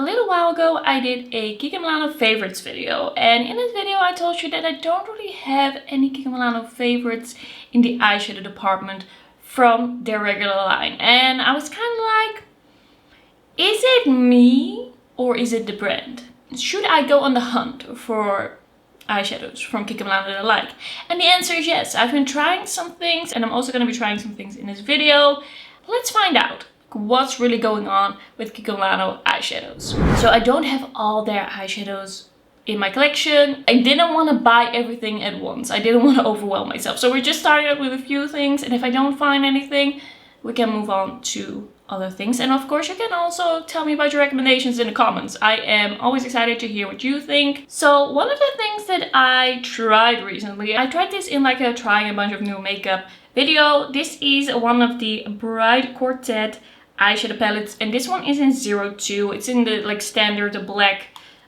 A little while ago I did a Kiko Milano favorites video, and in this video I told you that I don't really have any Kiko Milano favorites in the eyeshadow department from their regular line. And I was kind of like, is it me or is it the brand? Should I go on the hunt for eyeshadows from Kiko Milano that I like? And the answer is yes. I've been trying some things and I'm also going to be trying some things in this video. Let's find out what's really going on with Kiko Milano eyeshadows. So I don't have all their eyeshadows in my collection. I didn't want to buy everything at once. I didn't want to overwhelm myself. So we're just starting out with a few things, and if I don't find anything, we can move on to other things. And of course you can also tell me about your recommendations in the comments. I am always excited to hear what you think. So one of the things that I tried recently, I tried this in like a trying a bunch of new makeup video. This is one of the Bright Quartet eyeshadow palettes, and this one is in 02. It's in the like standard, the black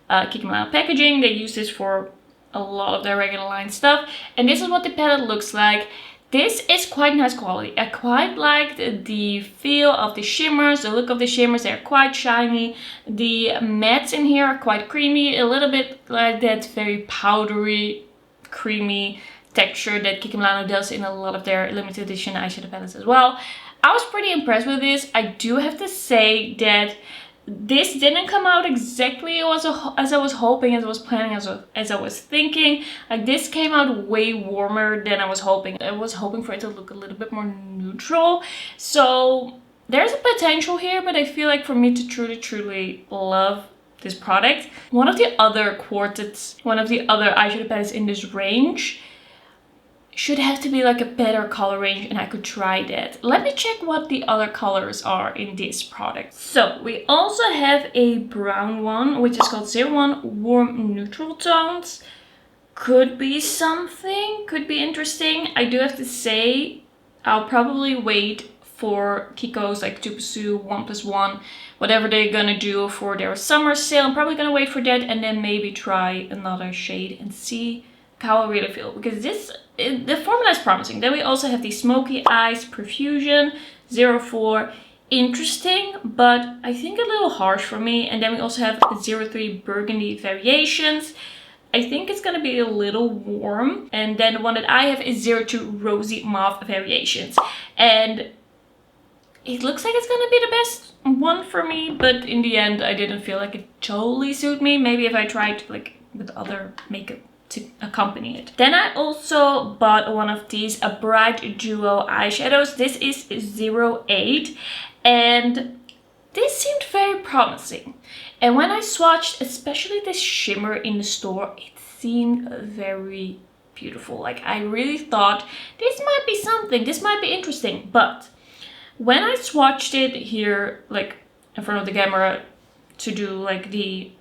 Kiko Milano packaging. They use this for a lot of their regular line stuff, and this is what the palette looks like. This is quite nice quality. I quite like the feel of the shimmers, the look of the shimmers. They're quite shiny. The mattes in here are quite creamy, a little bit like that very powdery, creamy texture that Kiko Milano does in a lot of their limited edition eyeshadow palettes as well. I was pretty impressed with this. I do have to say that this didn't come out exactly as I was hoping, as I was planning, as I was thinking. Like, this came out way warmer than I was hoping. I was hoping for it to look a little bit more neutral. So there's a potential here, but I feel like for me to truly love this product, one of the other quartets, one of the other eyeshadow palettes in this range should have to be like a better color range, and I could try that. Let me check what the other colors are in this product. So we also have a brown one, which is called 01 Warm Neutral Tones. Could be something, could be interesting. I do have to say, I'll probably wait for Kiko's like 2+2, 1+1, whatever they're gonna do for their summer sale. I'm probably gonna wait for that and then maybe try another shade and see how I really feel, because the formula is promising. Then we also have the Smoky Eyes Perfusion 04. Interesting, but I think a little harsh for me. And then we also have the 03 Burgundy Variations. I think it's gonna be a little warm. And then the one that I have is 02 Rosy Mauve Variations. And it looks like it's gonna be the best one for me, but in the end I didn't feel like it totally suited me. Maybe if I tried like with other makeup to accompany it. Then I also bought one of these, a Bright Duo eyeshadows. This is 08, and this seemed very promising. And when I swatched, especially this shimmer in the store, it seemed very beautiful. Like, I really thought this might be something, this might be interesting. But when I swatched it here, like in front of the camera, to do like the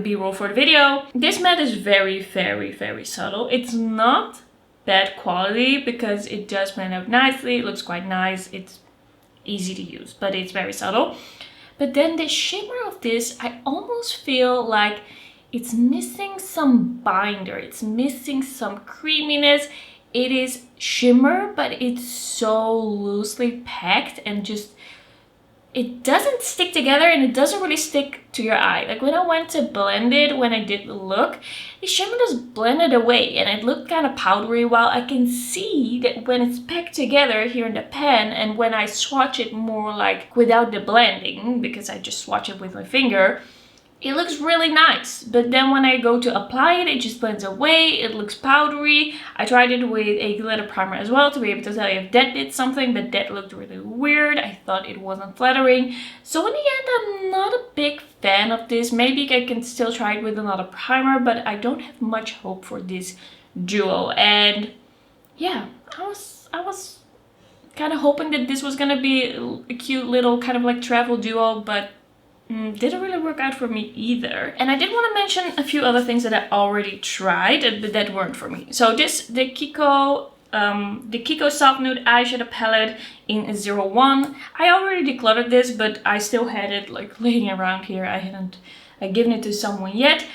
B-roll for the video, this matte is very subtle. It's not bad quality because it does blend out nicely. It looks quite nice. It's easy to use, but it's very subtle. But then the shimmer of this, I almost feel like it's missing some binder. It's missing some creaminess. It is shimmer, but it's so loosely packed and just, it doesn't stick together, and it doesn't really stick to your eye. Like when I went to blend it, when I did the look, the shimmer just blended away and it looked kind of powdery, while I can see that when it's packed together here in the pan and when I swatch it more like without the blending, because I just swatch it with my finger, it looks really nice. But then when I go to apply it, it just blends away. It looks powdery. I tried it with a glitter primer as well to be able to tell you if that did something, but that looked really weird. I thought it wasn't flattering. So in the end, I'm not a big fan of this. Maybe I can still try it with another primer, but I don't have much hope for this duo. And yeah, I was kind of hoping that this was gonna be a cute little kind of like travel duo, but didn't really work out for me either. And I did want to mention a few other things that I already tried, but that weren't for me. So the Kiko Soft Nude eyeshadow palette in 01. I already decluttered this, but I still had it like laying around here. I hadn't given it to someone yet.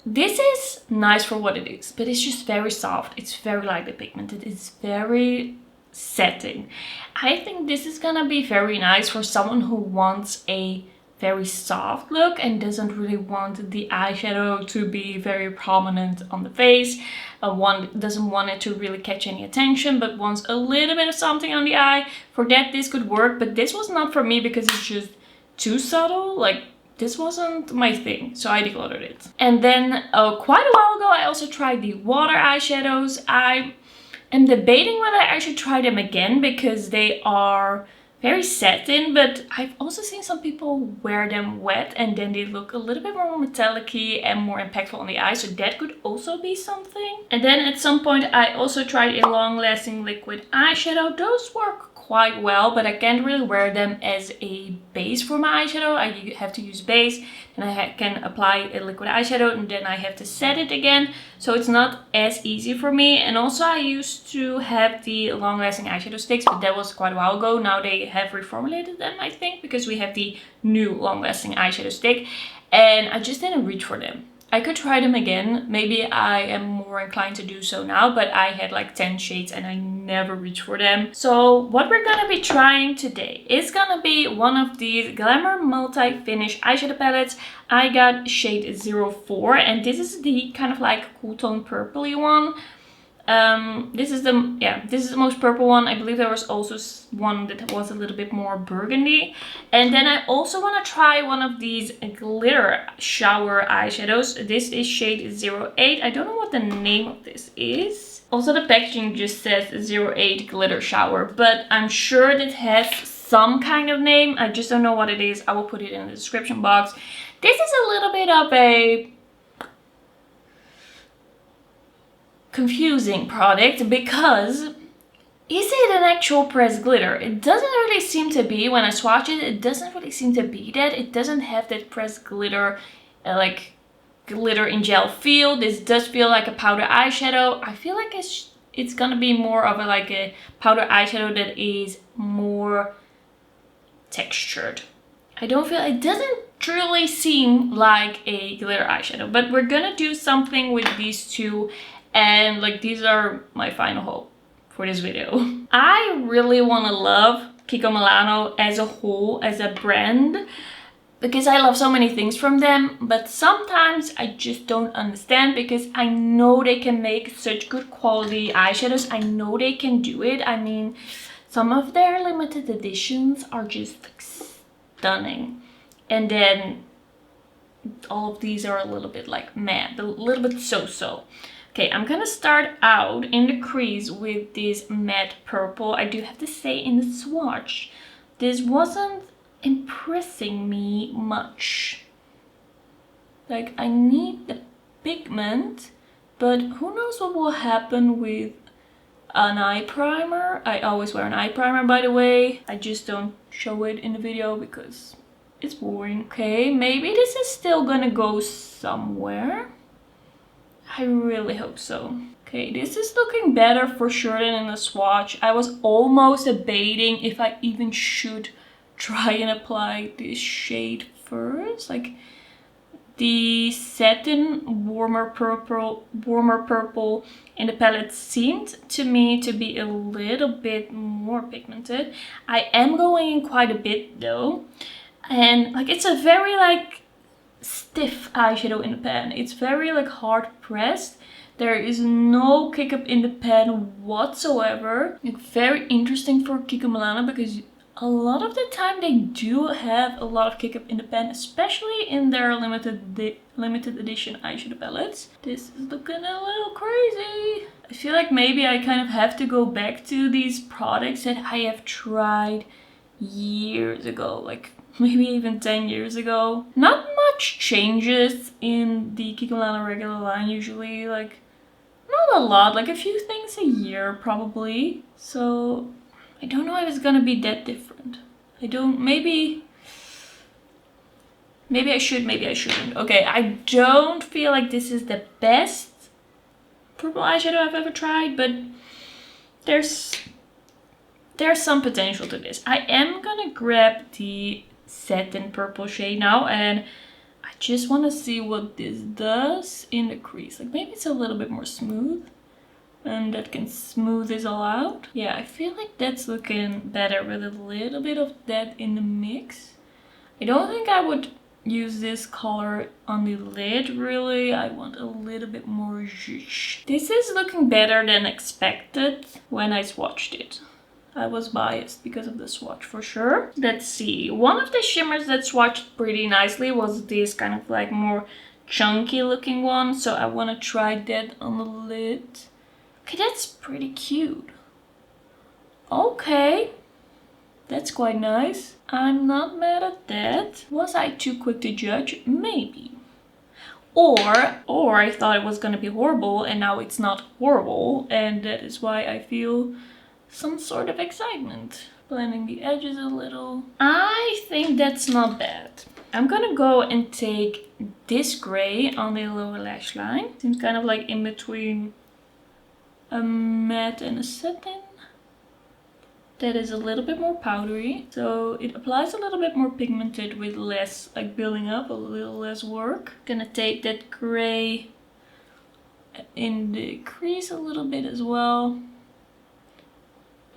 This is nice for what it is, but it's just very soft. It's very lightly pigmented. It's very setting. I think this is gonna be very nice for someone who wants a very soft look and doesn't really want the eyeshadow to be very prominent on the face. One doesn't want it to really catch any attention, but wants a little bit of something on the eye. For that, this could work, but this was not for me because it's just too subtle. Like, this wasn't my thing, so I decluttered it. And then quite a while ago, I also tried the water eyeshadows. I am debating whether I should try them again because they are very satin, but I've also seen some people wear them wet and then they look a little bit more metallic-y and more impactful on the eye, so that could also be something. And then at some point I also tried a long-lasting liquid eyeshadow. Those work quite well, but I can't really wear them as a base for my eyeshadow. I have to use base, and I can apply a liquid eyeshadow, and then I have to set it again, so it's not as easy for me. And also I used to have the long-lasting eyeshadow sticks, but that was quite a while ago. Now they have reformulated them, I think, because we have the new long-lasting eyeshadow stick, and I just didn't reach for them. I could try them again. Maybe I am more inclined to do so now, but I had like 10 shades and I never reached for them. So what we're gonna be trying today is gonna be one of these Glamour multi-finish eyeshadow palettes. I got shade 04, and this is the kind of like cool tone purpley one. This is the most purple one. I believe there was also one that was a little bit more burgundy. And then I also want to try one of these glitter shower eyeshadows. This is shade 08. I don't know what the name of this is. Also, the packaging just says 08 glitter shower, but I'm sure it has some kind of name. I just don't know what it is. I will put it in the description box. This is a little bit of a confusing product because is it an actual pressed glitter? It doesn't really seem to be. When I swatch it, it doesn't really seem to be that. It doesn't have that pressed glitter like glitter in gel feel. This does feel like a powder eyeshadow. I feel like it's gonna be more of a powder eyeshadow that is more textured. I don't feel, it doesn't truly seem like a glitter eyeshadow, but we're gonna do something with these two. And like, these are my final hope for this video. I really want to love Kiko Milano as a whole, as a brand, because I love so many things from them, but sometimes I just don't understand, because I know they can make such good quality eyeshadows. I know they can do it. I mean, some of their limited editions are just like stunning. And then all of these are a little bit like meh, a little bit so-so. Okay, I'm gonna start out in the crease with this matte purple. I do have to say, in the swatch, this wasn't impressing me much. Like, I need the pigment, but who knows what will happen with an eye primer. I always wear an eye primer, by the way. I just don't show it in the video because it's boring. Okay, maybe this is still gonna go somewhere. I really hope so. Okay, this is looking better for sure than in the swatch. I was almost debating if I even should try and apply this shade first. Like, the satin warmer purple in the palette seemed to me to be a little bit more pigmented. I am going in quite a bit though. And like, it's a very like stiff eyeshadow in the pan. It's very like hard pressed. There is no kick up in the pan whatsoever. Like, very interesting for Kiko Milano, because a lot of the time they do have a lot of kick up in the pan, especially in their limited edition eyeshadow palettes. This is looking a little crazy. I feel like maybe I kind of have to go back to these products that I have tried years ago, like maybe even 10 years ago. Not much changes in the Kiko Milano regular line usually, like not a lot, like a few things a year probably. So I don't know if it's gonna be that different. I don't, maybe I should, maybe I shouldn't. Okay, I don't feel like this is the best purple eyeshadow I've ever tried, but there's some potential to this. I am gonna grab the satin purple shade now, and I just want to see what this does in the crease. Like, maybe it's a little bit more smooth, and that can smooth this all out. Yeah, I feel like that's looking better with a little bit of that in the mix. I don't think I would use this color on the lid really. I want a little bit more zhuzh. This is looking better than expected when I swatched it. I was biased because of the swatch for sure. Let's see. One of the shimmers that swatched pretty nicely was this kind of like more chunky looking one. So I want to try that on the lid. Okay, that's pretty cute. Okay. That's quite nice. I'm not mad at that. Was I too quick to judge? Maybe. Or I thought it was gonna be horrible and now it's not horrible. And that is why I feel some sort of excitement. Blending the edges a little. I think that's not bad. I'm gonna go and take this gray on the lower lash line. Seems kind of like in between a matte and a satin. That is a little bit more powdery. So it applies a little bit more pigmented with less like building up, a little less work. Gonna take that gray in the crease a little bit as well.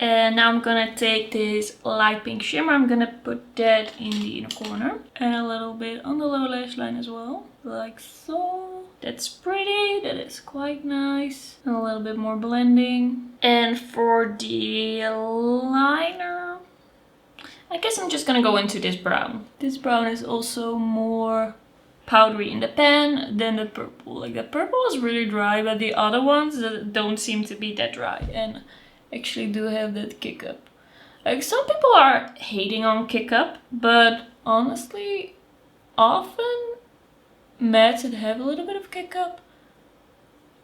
And now I'm gonna take this light pink shimmer. I'm gonna put that in the inner corner. And a little bit on the lower lash line as well. Like so. That's pretty. That is quite nice. And a little bit more blending. And for the liner, I guess I'm just gonna go into this brown. This brown is also more powdery in the pen than the purple. Like the purple is really dry, but the other ones don't seem to be that dry. And actually do have that kick up. Like some people are hating on kick up, but honestly, often mattes that have a little bit of kick up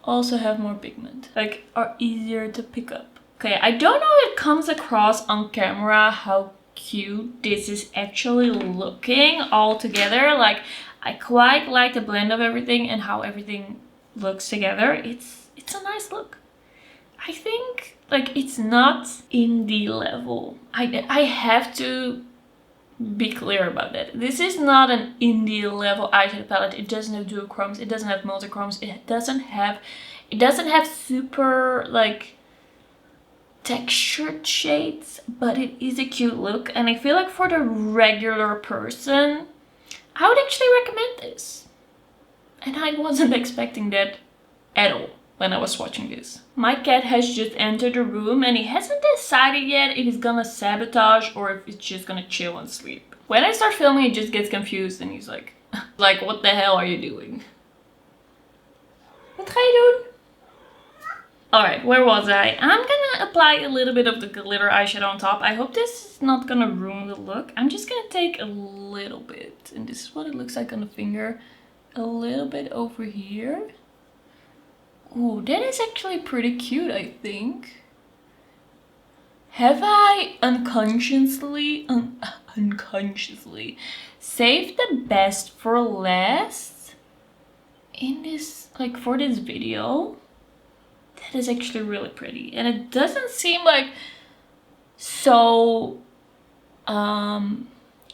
also have more pigment, like are easier to pick up. Okay, I don't know if it comes across on camera how cute this is actually looking all together. Like I quite like the blend of everything and how everything looks together. It's a nice look. I think like it's not indie level. I have to be clear about that. This is not an indie level eyeshadow palette. It doesn't have duochromes. It doesn't have multichromes. It doesn't have super like textured shades, but it is a cute look. And I feel like for the regular person, I would actually recommend this. And I wasn't expecting that at all when I was watching this. My cat has just entered the room and he hasn't decided yet if he's gonna sabotage or if it's just gonna chill and sleep. When I start filming, he just gets confused and he's like, what the hell are you doing? Wat ga je doen? Alright, where was I? I'm gonna apply a little bit of the glitter eyeshadow on top. I hope this is not gonna ruin the look. I'm just gonna take a little bit, and this is what it looks like on the finger. A little bit over here. Ooh, that is actually pretty cute, I think. Have I unconsciously saved the best for last in this, like for this video? That is actually really pretty. And it doesn't seem like so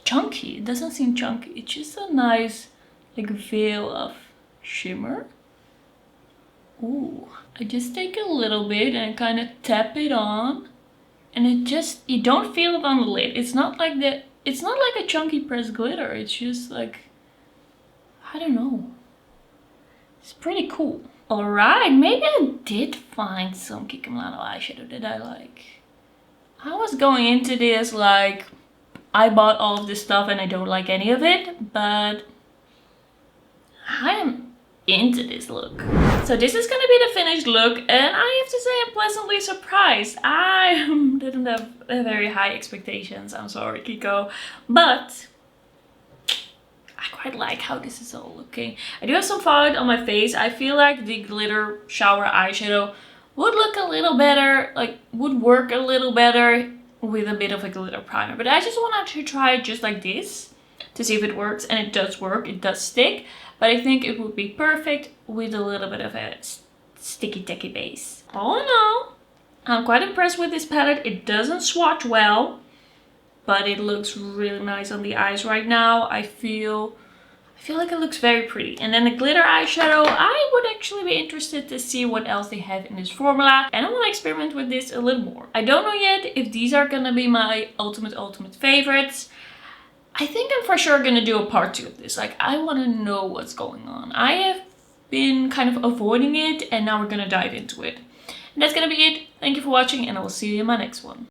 chunky. It doesn't seem chunky. It's just a nice like veil of shimmer. Ooh, I just take a little bit and kind of tap it on, and it just, you don't feel it on the lid. It's not like a chunky pressed glitter. It's just like, I don't know. It's pretty cool. Alright, maybe I did find some Kiko Milano eyeshadow that I like. I was going into this like, I bought all of this stuff and I don't like any of it, but I am into this look. So this is gonna be the finished look, and I have to say I'm pleasantly surprised. I didn't have very high expectations, I'm sorry Kiko, but I quite like how this is all looking. I do have some fallout on my face. I feel like the glitter shower eyeshadow would look a little better, like would work a little better with a bit of a glitter primer, but I just wanted to try it just like this to see if it works, and it does work, it does stick. But I think it would be perfect with a little bit of a sticky tacky base. All in all, I'm quite impressed with this palette. It doesn't swatch well, but it looks really nice on the eyes right now. I feel like it looks very pretty. And then the glitter eyeshadow, I would actually be interested to see what else they have in this formula. And I want to experiment with this a little more. I don't know yet if these are gonna be my ultimate favorites. I think I'm for sure gonna do a part 2 of this. Like, I want to know what's going on. I have been kind of avoiding it, and now we're gonna dive into it. And that's gonna be it. Thank you for watching, and I will see you in my next one.